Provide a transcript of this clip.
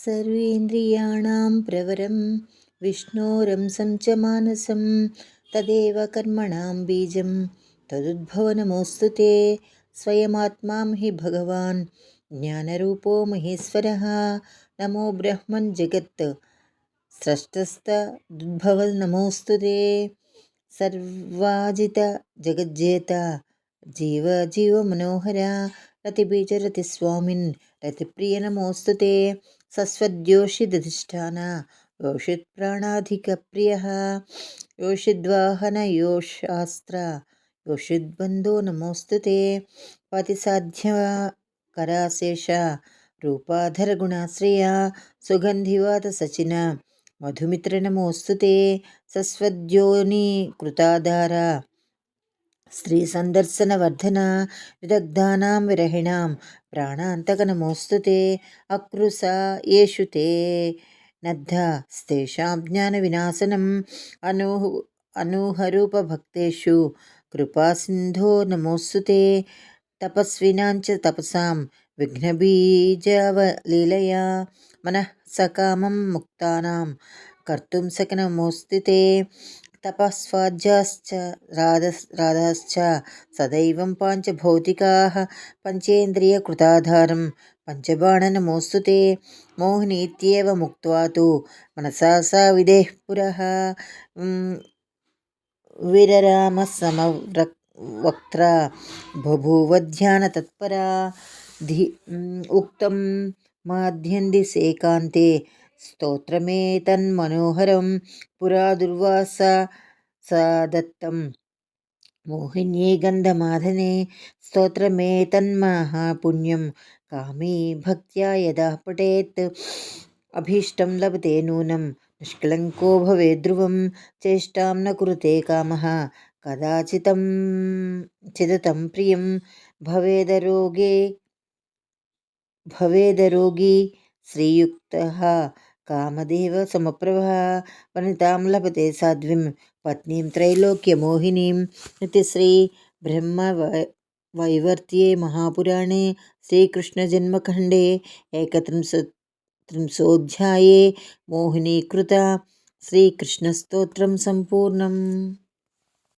सर्वेन्द्रियाणां प्रवरं विष्णोरंसं च मानसं तदेव कर्मणां बीजं तदुद्भवनमोऽस्तु ते। स्वयमात्मा हि भगवान् ज्ञानरूपो महेश्वरः। नमो ब्रह्मन् जगत् स्रष्टस्तदुद्भवनमोऽस्तु ते। सर्वाजित जगज्जेता जीव जीव मनोहरा रतिबीजरतिस्वामिन् रतिप्रिय नमोऽस्तु ते। सस्वद्योषिदधिष्ठान योषित्प्राणाधिकप्रियः योषिद्वाहन योषास्त्र योषिद्बन्धो नमोऽस्तु ते। पतिसाध्यकराशेष रूपाधरगुणाश्रया सुगन्धिवातसचिन मधुमित्र नमोऽस्तु ते। सस्वद्योनि कृताधार स्त्रीसन्दर्शनवर्धन विदग्धानां विरहिणां प्राणान्तक नमोऽस्तु ते। अकृसा येषु ते नद्धस्तेषां ज्ञानविनाशनम् अनूहरूपभक्तेषु कृपासिन्धो नमोऽस्तु ते। तपस्विनां च तपसां विघ्नबीजवलीलया मनः सकामं मुक्तानां कर्तुं सकनमोऽस्तु ते। तपस्वाध्याश्च राधाश्च सदैवं पाञ्चभौतिकाः पञ्चेन्द्रियकृताधारं पञ्चबाण नमोऽस्तु ते। मोहिनीत्येव मुक्त्वा तु मनसा सा विदेः पुरः विररामः समवक्त्रा बभूवध्यानतत्परा उक्तं माध्यन्दिसेकान्ते स्तोत्रमेतन्मनोहरं पुरा दुर्वासा सा दत्तं मोहिन्ये गन्धमादने स्तोत्रमेतन्महापुण्यं कामी भक्त्या यदा पठेत् अभीष्टं लभते नूनं निष्कलङ्को भवेद्ध्रुवं चेष्टां न कुरुते कामः कदाचितं चिदतं प्रियं भवेदरोगी श्रीयुक्तः कामदेव समप्रभः वनितां लभते साध्वीं पत्नीं त्रैलोक्यमोहिनीं। इति श्री ब्रह्मवैवर्त्ये महापुराणे श्रीकृष्णजन्मखण्डे एकत्रिंशोऽध्याये मोहिनीकृता श्रीकृष्णस्तोत्रं सम्पूर्णम्।